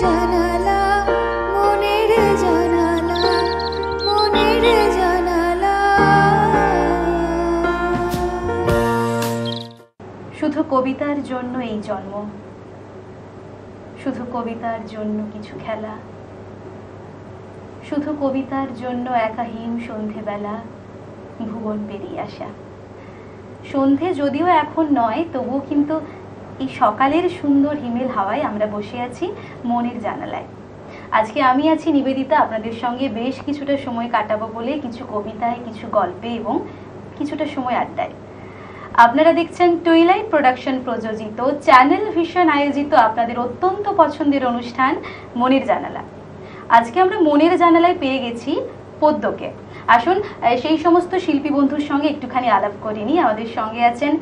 জানালা মনের জানালা মনের জানালা। শুধু কবিতার জন্য এই জন্ম, শুধু কবিতার জন্য কিছু খেলা, শুধু কবিতার জন্য একাহীন সন্ধেবেলা ভুবন পেরিয়ে আসা। সন্ধে যদিও এখন নয়, তবুও কিন্তু এই সকালের সুন্দর হিমেল হাওয়ায় আমরা বসে আছি মনের জানালায়। আজকে আমি আছি নিবেদিতা, আপনাদের সঙ্গে বেশ কিছুটা সময় কাটাবো বলে কিছু কবিতায়, কিছু গল্পে এবং কিছুটা সময় আড্ডায়। আপনারা দেখছেন টুইলাইট প্রোডাকশন প্রযোজিত, চ্যানেল ভিশন আয়োজিত আপনাদের অত্যন্ত পছন্দের অনুষ্ঠান মনের জানালা। আজকে আমরা মনের জানালায় পেয়ে গেছি পদ্মকে। আসুন সেই সমস্ত শিল্পী বন্ধুর সঙ্গে একটুখানি আলাপ করে নিই। আমাদের সঙ্গে আছেন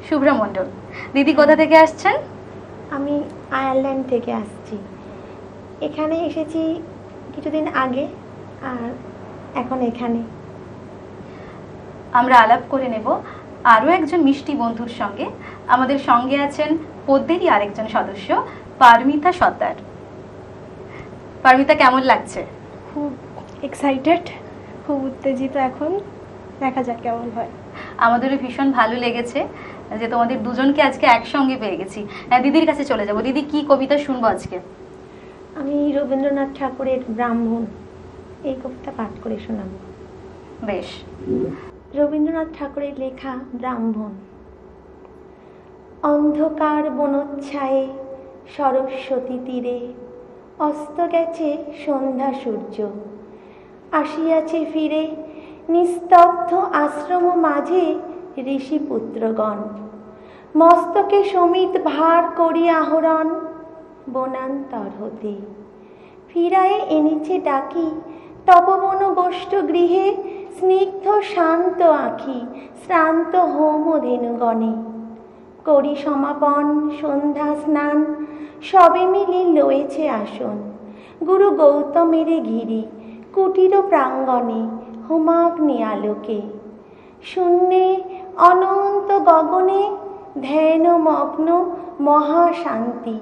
শুভ্রা মণ্ডল। দিদি কোথা থেকে আসছেন? আমি আয়ারল্যান্ড থেকে আসছি। এখানে এসেছি কিছুদিন আগে, আর এখন এখানে আমরা আলাপ করে নেব আরও একজন মিষ্টি বন্ধুর সঙ্গে। আমাদের সঙ্গে আছেন পদ্মেরই আরেকজন সদস্য পারমিতা সর্দার। পারমিতা, কেমন লাগছে? খুব এক্সাইটেড, খুব উত্তেজিত। এখন দেখা যাক কেমন হয়। আমাদেরও ভীষণ ভালো লেগেছে যে তোমাদের দুজনকে আজকে একসঙ্গে পেয়ে গেছি। দিদির কাছে চলে যাব। দিদি, কি কবিতা শুনবো আজকে? আমি রবীন্দ্রনাথ ঠাকুরের ব্রাহ্মণ এই কবিতা পাঠ করে শোনাবো। বেশ। রবীন্দ্রনাথ ঠাকুরের লেখা ব্রাহ্মণ। অন্ধকার বনোচ্ছায়ে সরস্বতী তীরে অস্ত গেছে সন্ধ্যা সূর্য, আসিয়াছে ফিরে নিস্তব্ধ আশ্রম মাঝে ঋষিপুত্রগণ, মস্তকে সমিত ভার করি আহরণ বনান্তর হতে, ফিরায়ে এনেছে ডাকি তপবন গোষ্ঠ গৃহে স্নিগ্ধ শান্ত আঁখি শ্রান্ত হোম ধেনুগণে, করি সমাপন সন্ধ্যা স্নান সবে মিলে লয়েছে আসন, গুরু গৌতমের ঘিরি কুটির প্রাঙ্গণে হোমাগ্নি আলোকে, শূন্যে অনন্ত গগনে ধ্যান মগ্ন মহাশান্তি,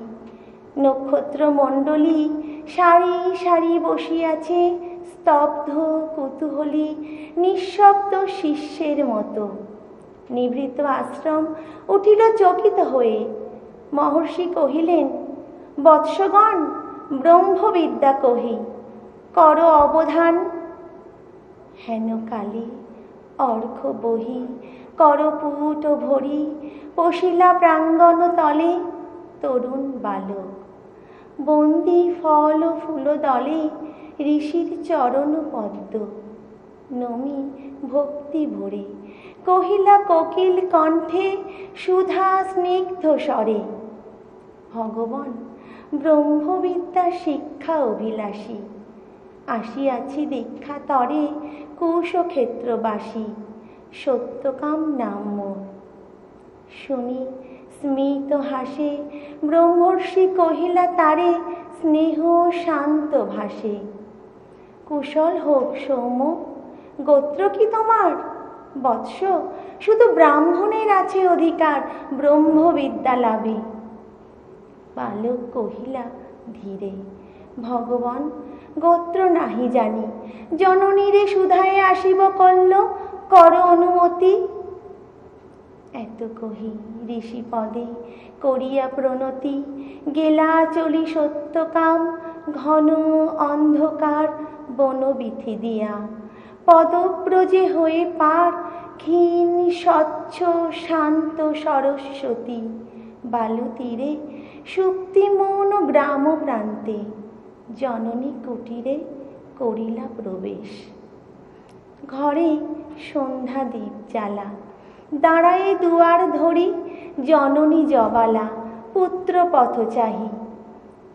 নক্ষত্র মণ্ডলী সারি সারি বসিয়াছে স্তব্ধ কুতূহলী নিঃশব্দ শিষ্যের মতো, নিভৃত আশ্রম উঠিল চকিত হয়ে, মহর্ষি কহিলেন বৎসগণ ব্রহ্মবিদ্যা কহি, কর অবধান, হেন কালে অর্ঘ বহি করপুট ভরি পশিলা প্রাঙ্গণ তলে তরুণ বালক, বন্দি ফল ফুল দলে ঋষির চরণ পদ্ম, নমি ভক্তি ভরে কহিলা কোকিল কণ্ঠে সুধা স্নিগ্ধ স্বরে, ভগবান ব্রহ্মবিদ্যা শিক্ষা অভিলাষী, আসিয়াছি দীক্ষা তরে কুশক্ষেত্রবাসী, সত্যকাম নাম মোর। শুনি স্মিত হাসে ব্রহ্মর্ষি কহিলা তারে স্নেহ শান্ত ভাসে, কুশল হোক সৌম্য, গোত্র কি তোমার? বৎস, শুধু ব্রাহ্মণের আছে অধিকার ব্রহ্মবিদ্যা লাভে। বালক কহিলা ধীরে, ভগবান গোত্র নাহি জানি, জননীরে সুধায়ে আসিব কল্ল, কর অনুমতি। এত কহি ঋষি পদে করিয়া প্রণতি, গেলা চলি সত্যকাম ঘন অন্ধকার বনবিথি দিয়া, পদব্রজে হয়ে পার ক্ষীণ স্বচ্ছ শান্ত সরস্বতী, বালু তীরে সুপ্তিমৌন গ্রাম প্রান্তে, জননী কুটিরে করিলা প্রবেশ। ঘরে সন্ধ্যা দীপ জ্বালা, দাঁড়ায়ে দুয়ার ধরি জননী জবালা, পুত্র পথ চাহি,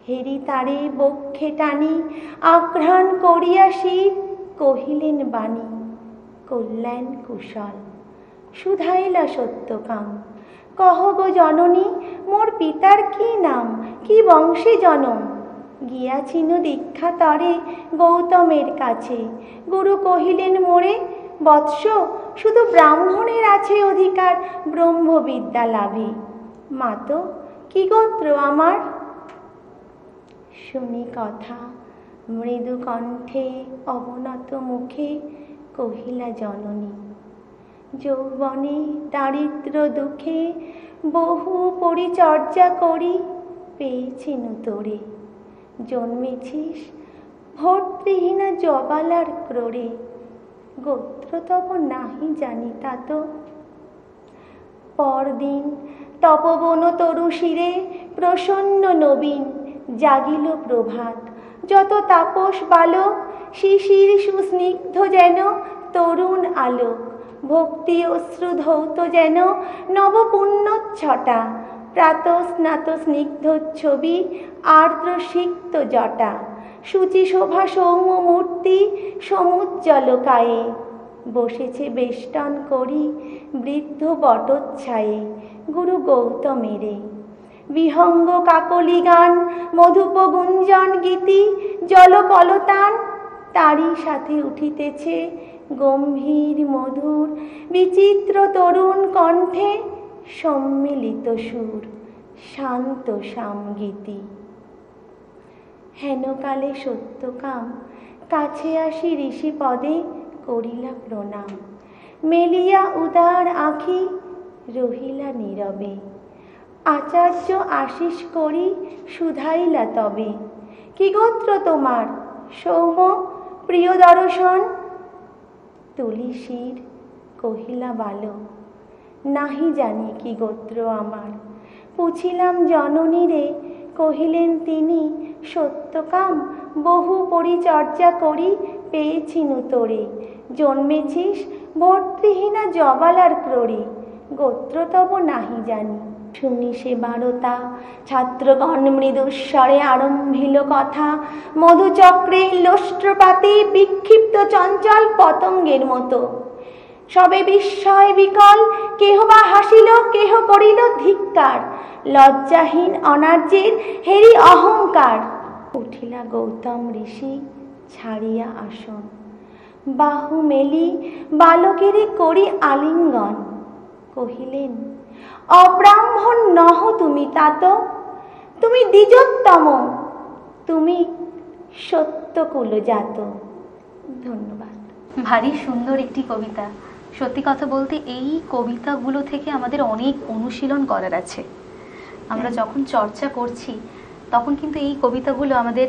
হেরি তারে বক্ষে টানি আঘ্রাণ করিয়া শিব কহিলেন বাণী, কল্যাণ কুশল শুধাইলা সত্যকাম, কহ গো জননী মোর পিতার কি নাম, কি বংশে জনম? গিয়াছিনু দীক্ষা তরে গৌতমের কাছে, গুরু কহিলেন মোরে বৎস শুধু ব্রাহ্মণের আছে অধিকার ব্রহ্মবিদ্যা লাভে। মাতো কি গোত্র আমার? শুনি কথা মৃদু কণ্ঠে অবনত মুখে কহিলা জননী, যৌবনে দারিদ্র দুঃখে বহু পরিচর্যা করি পেয়েছিনু তোরে, জন্মেছিস ভর্তৃহীনা জবালার ক্রোড়ে, গোত্র তব নাহি জানি তাত। পরদিন তপবন তরু শিরে প্রসন্ন নবীন জাগিল প্রভাত, যত তাপস বালক শিশির সুস্নিগ্ধ যেন তরুণ আলোক, ভক্তি অশ্রু ধৌত যেন নবপুণ্যচ্ছটা, প্রাতঃস্নাত স্নিগ্ধ ছবি আর্দ্র সিক্ত জটা, শুচি শোভা সৌম্য মূর্তি সমুজ্জ্বল কায়ে, বসেছে বেষ্টন করি বৃদ্ধ বটচ্ছায়ে গুরু গৌতমেরে। বিহঙ্গ কাকলি গান মধুপ গুঞ্জন গীতি জল কলতান, তারই সাথে উঠিতেছে গম্ভীর মধুর বিচিত্র তরুণ কণ্ঠে সম্মিলিত সুর, শান্ত সামগীতি। হেনকালে সত্যকাম কাছে আসি ঋষি পদে করিলা প্রণাম, মেলিয়া উদার আঁখি রহিলা নীরবে, আচার্য আশিস করি শুধাইলা তবে, কি গোত্র তোমার সৌম্য প্রিয় দর্শন? তুলি শির কহিলা বালক, নাহি জানি কি গোত্র আমার। পুছিলাম জননীরে, কহিলেন তিনি, সত্যকাম বহু পরিচর্যা করি পেয়েছিনু তোরে, জন্মেছিস ভর্তৃহীনা জবালার ক্রোড়ে, গোত্র তব নাহি জানি। শুনি সে বারতা ছাত্রগণ মৃদুস্বরে আরম্ভিল কথা, মধুচক্রে লোষ্ট্রপাতে বিক্ষিপ্ত চঞ্চল পতঙ্গের মতো, সবে বিস্ময় বিকল, কেহ বা হাসিল কেহ করিল ধিক্কার, লজ্জাহীন অনার্যের হেরি অহংকার। উঠিলা গৌতম ঋষি ছাড়িয়া আসন, বাহু মেলি বালকেরে করি আলিঙ্গন, কহিলেন, অব্রাহ্মণ নহ তুমি তাত, তুমি দ্বিজোত্তম, তুমি সত্যকুলজাত। ধন্যবাদ। ভারী সুন্দর একটি কবিতা। সত্যি কথা বলতে এই কবিতাগুলো থেকে আমাদের অনেক অনুশীলন করার আছে। আমরা যখন চর্চা করছি তখন কিন্তু এই কবিতাগুলো আমাদের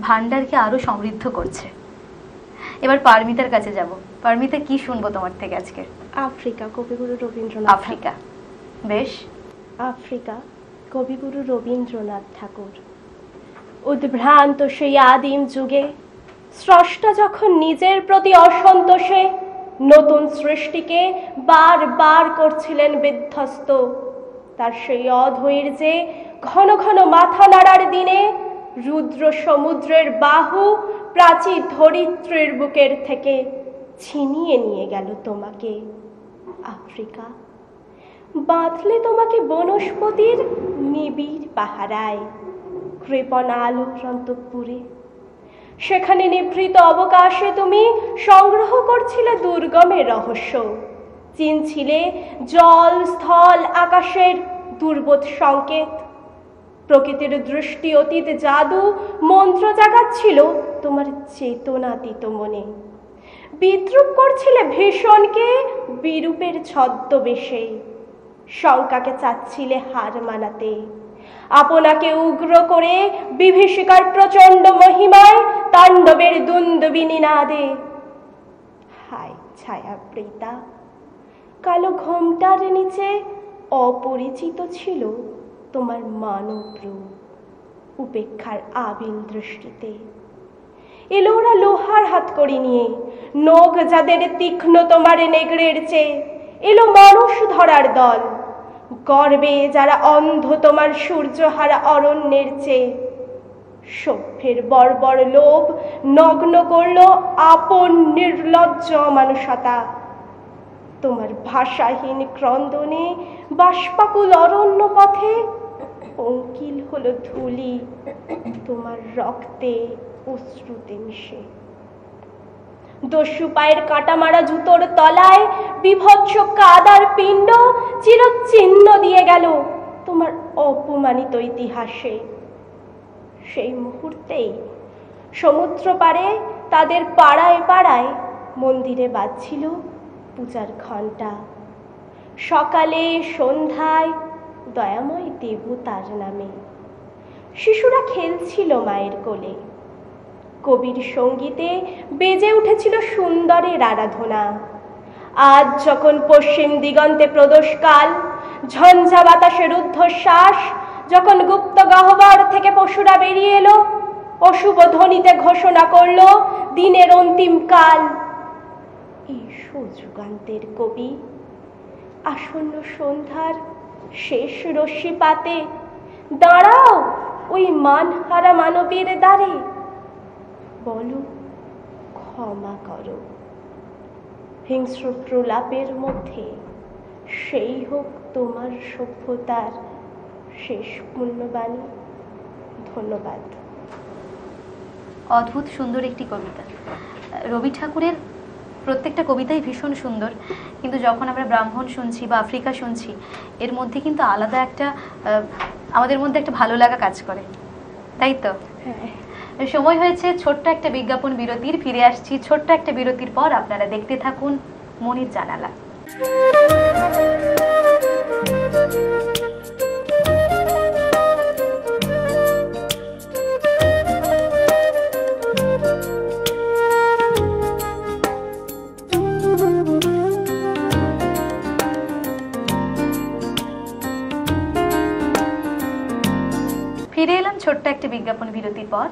ভান্ডারকে আরো সমৃদ্ধ করছে। এবার পারমিতার কাছে যাব। পারমিতা, কি শুনবো তোমার থেকে আজকে? আফ্রিকা, কবিগুরু রবীন্দ্রনাথ। আফ্রিকা, বেশ। আফ্রিকা, কবিগুরু রবীন্দ্রনাথ ঠাকুর। উদ্ভ্রান্ত সেই আদিম যুগে স্রষ্টা যখন নিজের প্রতি অসন্তোষে নতুন সৃষ্টিকে বারবার করছিলেন বিধ্বস্ত, তার সেই অধৈর্যে ঘন ঘন মাথা নাড়ার দিনে রুদ্র সমুদ্রের বাহু প্রাচী ধরিত্রীর বুকের থেকে ছিনিয়ে নিয়ে গেল তোমাকে। আফ্রিকা, বাঁধলে তোমাকে বনস্পতির নিবিড় পাহারায়, কৃপণ আলোর অন্তঃপুরে। সেখানে নিভৃত অবকাশে তুমি সংগ্রহ করছিলে দুর্গমের রহস্য, চিনছিলে জল স্থল আকাশের দুর্বোধ সংকেত। প্রকৃতির দৃষ্টি অতীত জাদু মন্ত্র জাগাচ্ছিল তোমার চেতনাতীত মনে। বিদ্রুপ করছিলে ভীষণকে বিরূপের ছদ্মবেশে, শঙ্কাকে চাচ্ছিলে হার মানাতে। আপনাকে উগ্র করে বিভীষিকার প্রচণ্ড মহিমায় তাণ্ডবের দুন্দুবিনী নাদে। হায় ছায়াবৃতা, কালো ঘোমটার নিচে অপরিচিত ছিল তোমার মানব রূপ। উপেক্ষার আবিল দৃষ্টিতে এলো ওরা লোহার হাতকড়ি নিয়ে, নখ যাদের তীক্ষ্ণ তোমার নেগড়ের চেয়ে। এলো মানুষ ধরার দল, গর্বে যারা অন্ধ তোমার সূর্যহারা অরণ্যের চেয়ে। সভ্যের বর্বর লোভ নগ্ন করল আপন নির্লজ্জ মানুষতা। তোমার ভাষাহীন ক্রন্দনে বাষ্পাকুল অরণ্য পথে অঙ্কিল হলো ধূলি তোমার রক্তে অশ্রুতে মিশে। দস্যু পায়ের কাটা মারা জুতোর তলায় বিভৎস কাদার পিণ্ড চিরচিহ্ন দিয়ে গেল তোমার অপমানিত ইতিহাসে। সেই মুহূর্তেই সমুদ্র পাড়ে তাদের পাড়ায় পাড়ায় মন্দিরে বাজছিল পূজার ঘণ্টা। সকালে সন্ধ্যায় দয়াময় দেবু তার নামে। শিশুরা খেলছিল মায়ের কোলে। কবির সঙ্গীতে বেজে উঠেছিল সুন্দরের আরাধনা। আজ যখন পশ্চিম দিগন্তে প্রদোষকাল, ঝঞ্ঝা বাতাসের ঊর্ধ্বশ্বাস, যখন গুপ্ত গহ্বর থেকে পশুরা বেরিয়ে এলো, অশুভ ধ্বনিতে ঘোষণা করলো দিনের অন্তিম কাল। এসো যুগান্তের কবি, আসন্ন সন্ধ্যার শেষ রশ্মিপাতে দাঁড়াও ওই মানহারা মানবীর দ্বারে, বলো ক্ষমা করো। হিংস্র প্রলাপের মধ্যে সেই হোক তোমার সভ্যতার শেষ মূল্যবাণী। ধন্যবাদ। অদ্ভুত সুন্দর একটি কবিতা। রবি ঠাকুরের প্রত্যেকটা কবিতাই ভীষণ সুন্দর, কিন্তু যখন আমরা ব্রাহ্মণ শুনছি বা আফ্রিকা শুনছি, এর মধ্যে কিন্তু আলাদা একটা আমাদের মধ্যে একটা ভালো লাগা কাজ করে, তাই তো? হ্যাঁ। সময় হয়েছে ছোট্ট একটা বিজ্ঞাপন বিরতির। ফিরে আসছি ছোট্ট একটা বিরতির পর। আপনারা দেখতে থাকুন মনের জানালা। ফিরে এলাম ছোট্ট একটা বিজ্ঞাপন বিরতির পর।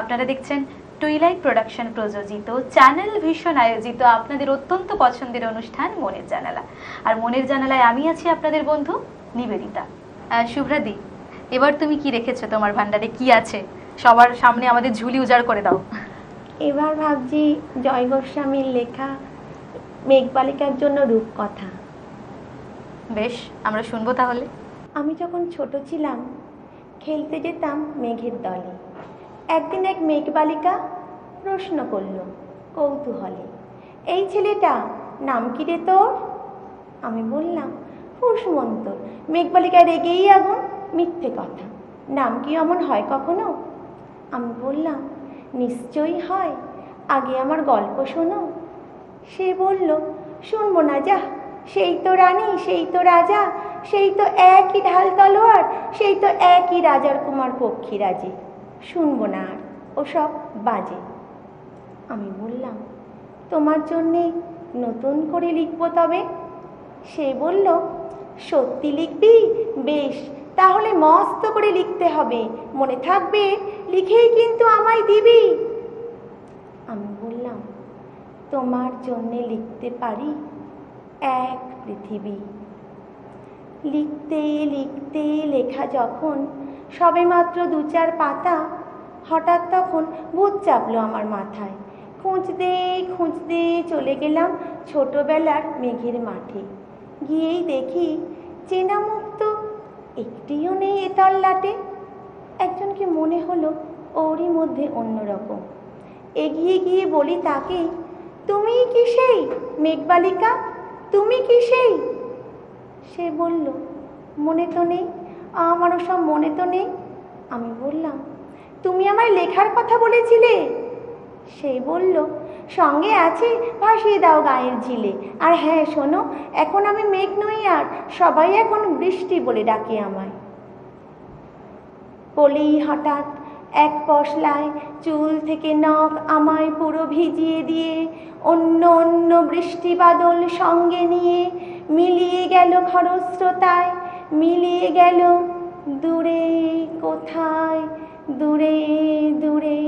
আপনারা দেখছেন টুইলাইট প্রোডাকশন প্রযোজিত, চ্যানেল ভিশন আয়োজিত আপনাদের অত্যন্ত পছন্দের অনুষ্ঠান মনের জানালা। আর মনের জানালায় আমি আছি আপনাদের বন্ধু নিবেদিতা। শুভ্রাদি, এবার তুমি কি রেখেছো তোমার ভান্ডারে? কি আছে? সবার সামনে আমাদের ঝুলি উজাড় করে দাও। এবার ভাবছি জয় গোস্বামীর লেখা মেঘবালিকার জন্য রূপকথা। বেশ, আমরা শুনবো তাহলে। আমি যখন ছোট ছিলাম খেলতে যেতাম মেঘের দলে। একদিন এক মেঘবালিকা প্রশ্ন করল কৌতূহলে, এই ছেলেটা নাম কি রে তোর? আমি বললাম কুসমন্তর। মেঘবালিকা রেগেই আগুন, মিথ্যে কথা, নাম কি অমন হয় কখনো? আমি বললাম নিশ্চয়ই হয়, আগে আমার গল্প শোনো। সে বলল শুনবো না, যা, সেই তো রানী, সেই তো রাজা, সেই তো একই ঢাল তলোয়ার, সেই তো একই রাজার কুমার পক্ষী রাজে, শুনবো না আর, ওসব বাজে। আমি বললাম তোমার জন্যে নতুন করে লিখবো তবে। সে বলল সত্যি লিখবি? বেশ, তাহলে মস্ত করে লিখতে হবে, মনে থাকবে, লিখেই কিন্তু আমায় দিবি। আমি বললাম তোমার জন্যে লিখতে পারি এক পৃথিবী। লিখতে লিখতে লেখা যখন সবে মাত্র 2-4 পাতা, হঠাৎ তখন ভূত চাপলো আমার মাথায়। খুঁজতে খুঁজতে চলে গেলাম ছোটবেলার মেঘের মাঠে। গিয়েই দেখি চেনা মুখ তো একটিও নেই এ তল্লাটে। একজনকে মনে হলো ওরই মধ্যে অন্যরকম। এগিয়ে গিয়ে বলি তাকে, তুমি কি সেই মেঘবালিকা? তুমি কি সেই? সে বলল মনে তো নেই, আমারও সব মনে তো নেই। আমি বললাম তুমি আমায় লেখার কথা বলেছিলে। সে বলল সঙ্গে আছে, ভাসিয়ে দাও গায়ের ঝিলে। আর হ্যাঁ শোনো, এখন আমি মেঘ নই আর, সবাই এখন বৃষ্টি বলে ডাকে আমায়। বলেই হঠাৎ এক পশলায় চুল থেকে নখ আমায় পুরো ভিজিয়ে দিয়ে অন্য অন্য বৃষ্টি বাদল সঙ্গে নিয়ে মিলিয়ে গেল খরস্রোতায়, মিলিয়ে গেল দূরে কোথায়, দূরে দূরে।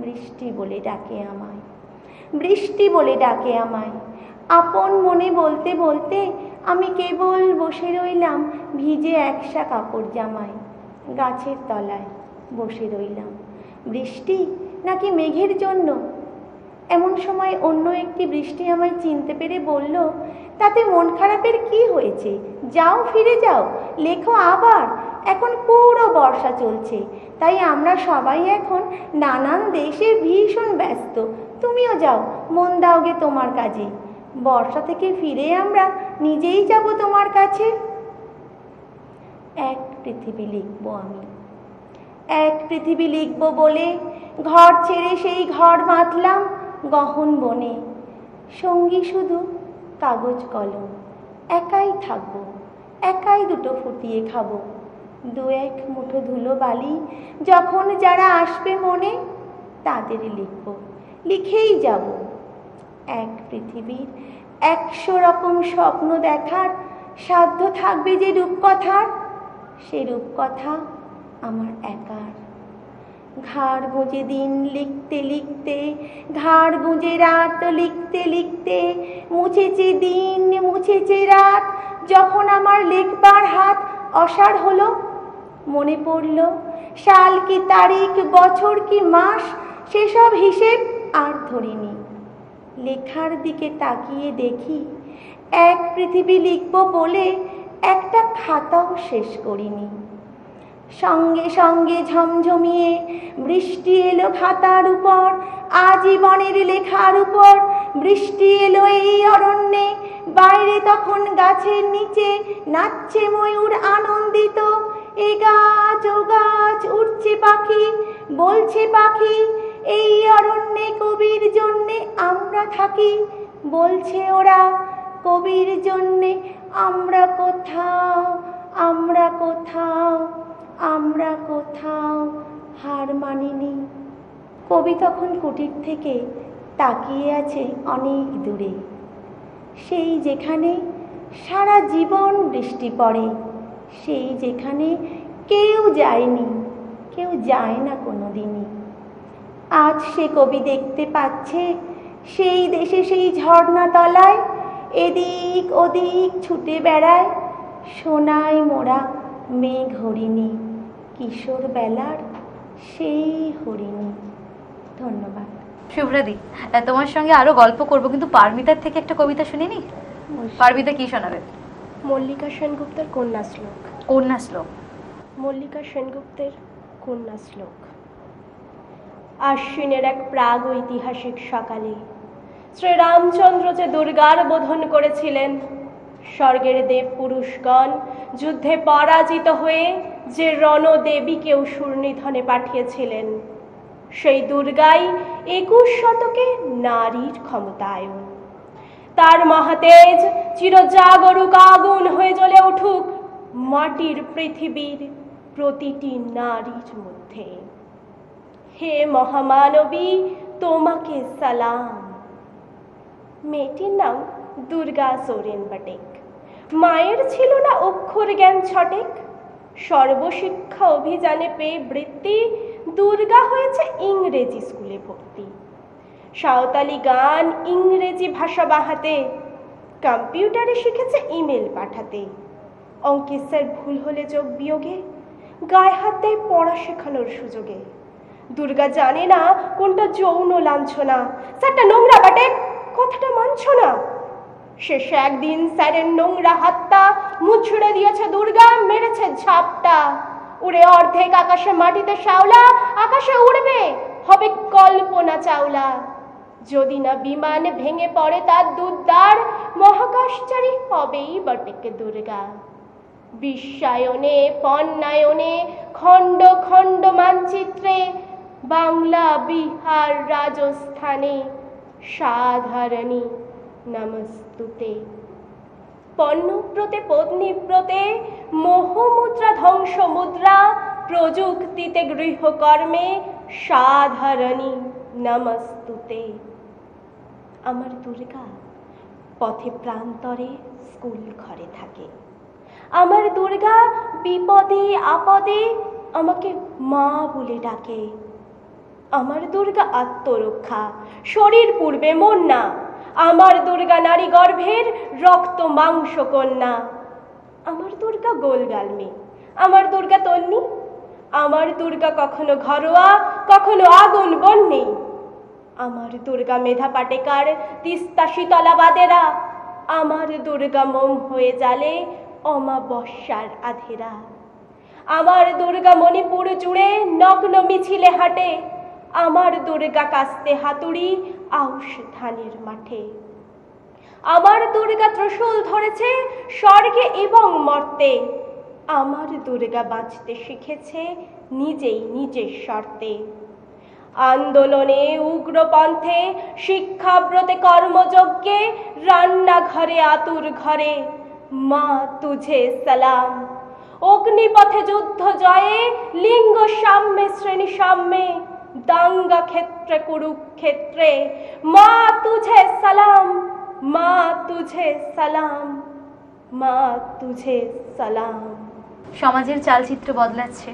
বৃষ্টি বলে ডাকে আমায়, বৃষ্টি বলে ডাকে আমায়। আপন মনে বলতে বলতে আমি কেবল বসে রইলাম ভিজে একসা কাপড় জামায়। গাছের তলায় বসে রইলাম, বৃষ্টি নাকি মেঘের জন্য। এমন সময় অন্য একটি বৃষ্টি আমায় চিনতে পেরে বলল, তাতে মন খারাপের কি হয়েছে, যাও ফিরে যাও, লেখো আবার, এখন পুরো বর্ষা চলছে, তাই আমরা সবাই এখন নানান দেশে ভীষণ ব্যস্ত, তুমিও যাও, মন দাওগে তোমার কাজে, বর্ষা থেকে ফিরে আমরা নিজেই যাব তোমার কাছে। এক পৃথিবী লিখবো আমি, এক পৃথিবী লিখব বলে ঘর ছেড়ে সেই ঘর বাঁধলাম গহন বনে। সঙ্গী শুধু কাগজ কলম, একাই থাকবো, একাই দুটো ফুটিয়ে খাবো। দু এক মুঠো ধুলো বালি যখন যারা আসবে মনে, তাদের লিখব, লিখেই যাব। এক পৃথিবীর 100 রকম স্বপ্ন দেখার সাধ্য থাকবে যে রূপকথার, সে রূপকথা আমার একার। ঘাড় গুঁজে দিন লিখতে লিখতে, ঘাড় গুঁজে রাত লিখতে লিখতে, মুছেছে দিন মুছেছে রাত। যখন আমার লিখবার হাত অসাড় হলো, মনে পড়ল সাল কি তারিখ, বছর কি মাস, সেসব হিসেব আর ধরিনি। লেখার দিকে তাকিয়ে দেখি এক পৃথিবী লিখব বলে একটা খাতাও শেষ করিনি। সঙ্গে সঙ্গে ঝমঝমিয়ে বৃষ্টি এলো খাতার উপর, আজীবনের লেখার উপর। বৃষ্টি এলো এই অরণ্যে, বাইরে তখন গাছের নিচে নাচছে ময়ূর আনন্দিত। এ গাছ ও গাছ উঠছে পাখি, বলছে পাখি এই অরণ্যে কবির জন্যে আমরা থাকি। বলছে ওরা কবির জন্যে আমরা কোথাও, আমরা কোথাও, আমরা কোথাও হার মানিনি। কবি তখন কুটির থেকে তাকিয়ে আছে অনেক দূরে, সেই যেখানে সারা জীবন বৃষ্টি পড়ে, সেই যেখানে কেউ যায়নি, কেউ যায় না কোনো দিনই। আজ সে কবি দেখতে পাচ্ছে সেই দেশে সেই ঝর্ণা তলায় এদিক ওদিক ছুটে বেড়ায় সোনায় মোড়া মেঘ হরিণী, কিশোর বেলার সেই হরিণী। ধন্যবাদ। শুভ্রাদি, তোমার সঙ্গে আরো গল্প করব, কিন্তু পারমিতার থেকে একটা কবিতা শুনিনি? পারমিতা কি শোনাবে? মল্লিকা সেনগুপ্তের কন্যা শ্লোক। কন্যা শ্লোক। মল্লিকা সেনগুপ্তের কন্যা শ্লোক। আশ্বিনের এক প্রাগ ঐতিহাসিক সকালে শ্রীরামচন্দ্র যে দুর্গার বোধন করেছিলেন, স্বর্গের দেব পুরুষগণ যুদ্ধে পরাজিত হয়ে যে রণদেবীকে অসুর নিধনে পাঠিয়েছিলেন, সেই দুর্গাই 21 শতকে নারীর ক্ষমতায়ন। তার মহাতেজ চিরজাগরুক আগুন হয়ে জ্বলে উঠুক মাটির পৃথিবীর প্রতিটি নারীর মধ্যে। হে মহামানবী, তোমাকে সালাম। মেয়েটির নাম দুর্গা সোরেন বটেক। মায়ের ছিল না অক্ষর জ্ঞান ছটেক। সর্বশিক্ষা অভিযানে পেয়ে বৃত্তি, দুর্গা হয়েছে ইংরেজি স্কুলে ভর্তি। সাঁওতালি গান ইংরেজি ভাষা বাহাতে, কম্পিউটারে শিখেছে ইমেল পাঠাতে। অঙ্কের স্যার ভুল হলে যোগ বিয়োগে গায়ে হাত দেয় পড়া শেখানোর সুযোগে। দুর্গা জানে না কোনটা যৌন লাঞ্ছনা। স্যারটা নোংরা বটে, কথাটা মানছ না। শেষে একদিন স্যারের নোংরা হাতটা মুছড়ে দিয়েছে দুর্গা, মেরেছে ঝাপটা। উড়ে অর্ধেক আকাশে মাটিতে শ্যাওলা, আকাশে উড়বে হবে কল্পনা চাওলা। যদি না বিমান ভেঙে পড়ে তার দুদ্দার, মহাকাশচারী হবেই বটেকে দুর্গা। বিশ্বায়নে পণ্যায়নে খণ্ড খণ্ড মানচিত্রে, বাংলা বিহার রাজস্থানে সাধারণী নমস্তুতে। পণ্যব্রতে পত্নীব্রতে মোহমুদ্রা ধ্বংস মুদ্রা, প্রযুক্তিতে গৃহকর্মে সাধারণী নমস্তুতে। আমার দুর্গা পথে প্রান্তরে স্কুল ঘরে থাকে। আমার দুর্গা বিপদে আপদে আমাকে মা বলে ডাকে। আমার দুর্গা আত্মরক্ষা, শরীর পূর্বে মন না। আমার দুর্গা নারী গর্ভের রক্ত মাংস কন্যা। আমার দুর্গা গোলগাল মেয়ে, আমার দুর্গা তন্নি। আমার দুর্গা কখনো ঘরোয়া, কখনো আগুন বন্যে। আমার দুর্গা মেধা পাটেকার, তিস্তা শীতলা বাদেরা। আমার দুর্গা মোম হয়ে জালে অমাবস্যার আধেরা। আমার দুর্গা মণিপুর জুড়ে নগ্ন মিছিলে হাঁটে। আমার দুর্গা কাস্তে হাতুড়ি আউশ ধানের মাঠে। আমার দুর্গা ত্রিশূল ধরেছে স্বর্গে এবং মর্তে। আমার দুর্গা বাঁচতে শিখেছে নিজেই নিজের স্বার্থে। আন্দোলনে উগ্রপন্থে, শিক্ষাব্রতে কর্মযজ্ঞে, রান্নাঘরে আতুর ঘরে, মা তুঝে সালাম। অগ্নিপথে যুদ্ধ জয়ে, লিঙ্গ সাম্যে শ্রেণী সাম্যে, দাঙ্গা ক্ষেত্রে কুরুক্ষেত্রে, মা তুঝে সালাম, মা তুঝে সালাম, মা তুঝে সালাম। সমাজের চালচিত্র বদলাচ্ছে,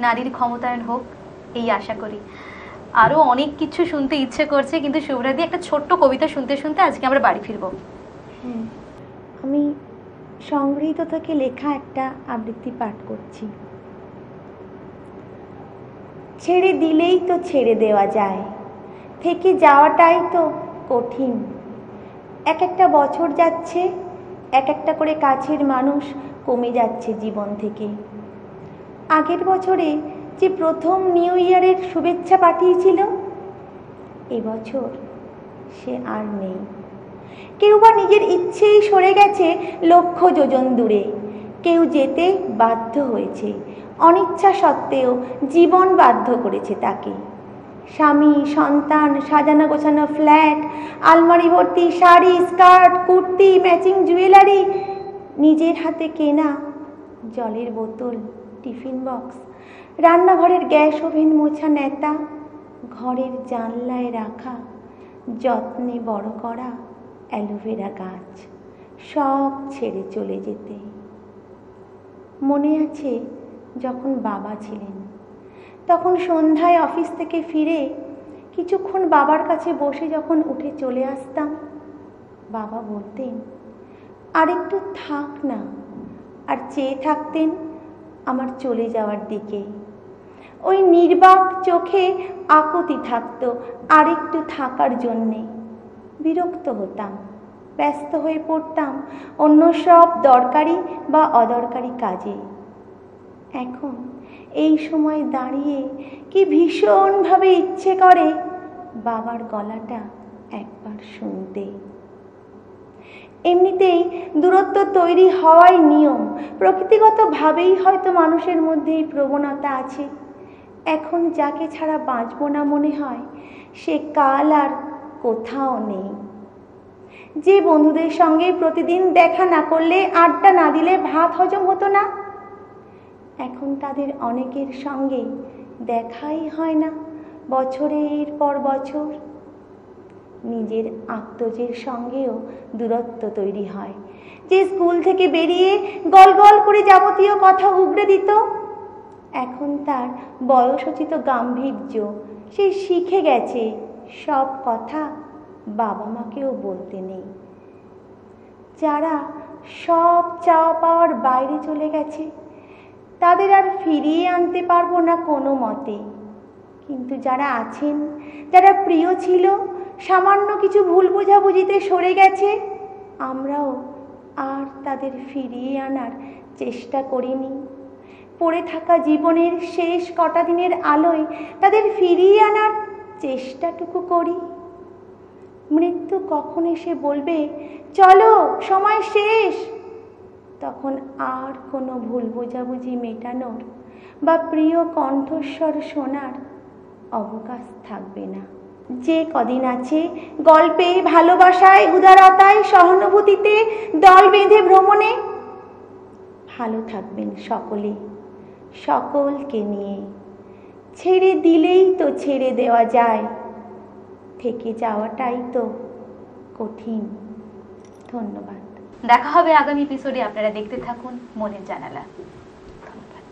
নারীর ক্ষমতায়ন হোক এই আশা করি। আরও অনেক কিছু শুনতে ইচ্ছে করছে, কিন্তু শুভ্রাদি একটা ছোট্ট কবিতা শুনতে শুনতে আজকে আমরা বাড়ি ফিরবো। আমি সংগৃহীত থেকে লেখা একটা আবৃত্তি পাঠ করছি। ছেড়ে দিলেই তো ছেড়ে দেওয়া যায়, থেকে যাওয়াটাই তো কঠিন। এক একটা বছর যাচ্ছে, এক একটা করে কাছের মানুষ কমে যাচ্ছে জীবন থেকে। আগের বছরে যে প্রথম নিউ ইয়ারের শুভেচ্ছা পাঠিয়েছিল, এবছর সে আর নেই। কেউ বা নিজের ইচ্ছেই সরে গেছে লক্ষ যোজন দূরে, কেউ যেতে বাধ্য হয়েছে, অনিচ্ছা সত্ত্বেও জীবন বাধ্য করেছে তাকে। স্বামী, সন্তান, সাজানো গোছানো ফ্ল্যাট, আলমারি ভর্তি sari, skirt, kurti, matching jewellery, নিজের হাতে কেনা জলের বোতল, টিফিন বক্স, রান্নাঘরের গ্যাস ওভেন মোছা নেতা, ঘরের জানলায় রাখা যত্নে বড় করা অ্যালোভেরা গাছ, সব ছেড়ে চলে যেতে। মনে আছে যখন বাবা ছিলেন, তখন সন্ধ্যায় অফিস থেকে ফিরে কিছুক্ষণ বাবার কাছে বসে যখন উঠে চলে আসতাম, বাবা বলতেন আর একটু থাক না, আর চেয়ে থাকতেন আমার চলে যাওয়ার দিকে। ওই নির্বাক চোখে আকুতি থাকতো আরেকটু থাকার জন্যে। বিরক্ত হতাম, ব্যস্ত হয়ে পড়তাম অন্য সব দরকারি বা অদরকারি কাজে। এখন এই সময় দাঁড়িয়ে কি ভীষণভাবে ইচ্ছে করে বাবার গলাটা একবার শুনতে। এমনিতেই দূরত্ব তৈরি হওয়াই নিয়ম, প্রকৃতিগতভাবেই হয়তো মানুষের মধ্যে এই প্রবণতা আছে। এখন যাকে ছাড়া বাঁচব না মনে হয়, সে কাল আর কোথাও নেই। যে বন্ধুদের সঙ্গে প্রতিদিন দেখা না করলে, আড্ডা না দিলে ভাত হজম হতো না, এখন তাদের অনেকের সঙ্গে দেখাই হয় না বছরের পর বছর। নিজের আত্মজের সঙ্গেও দূরত্ব তৈরি হয়। যে স্কুল থেকে বেরিয়ে গল গল করে যাবতীয় কথা উগড়ে দিত, এখন তার বয়সোচিত গাম্ভীর্য, সে শিখে গেছে সব কথা বাবা মাকেও বলতে নেই। যারা সব চাওয়া পাওয়ার বাইরে চলে গেছে, তাদের আর ফিরিয়ে আনতে পারবো না কোনো মতে। কিন্তু যারা আছেন, যারা প্রিয় ছিল, সামান্য কিছু ভুল বোঝাবুঝিতে সরে গেছে, আমরাও আর তাদের ফিরিয়ে আনার চেষ্টা করিনি। পড়ে থাকা জীবনের শেষ কটা দিনের আলোয় তাদের ফিরিয়ে আনার চেষ্টাটুকু করি। মৃত্যু কখন এসে বলবে চলো সময় শেষ, তখন আর কোনো ভুল বোঝাবুঝি মেটানোর বা প্রিয় কণ্ঠস্বর শোনার অবকাশ থাকবে না। যে কদিন আছে গল্পে, ভালোবাসায়, উদারতায়, সহানুভূতিতে দল বেঁধে ভ্রমণে, ভালো থাকবেন সকলে, সকলকে নিয়ে। ছেড়ে দিলেই তো ছেড়ে দেওয়া যায়, থেকে যাওয়াটাই তো কঠিন। ধন্যবাদ। দেখা হবে আগামী এপিসোডে। আপনারা দেখতে থাকুন মনের জানালা। ধন্যবাদ।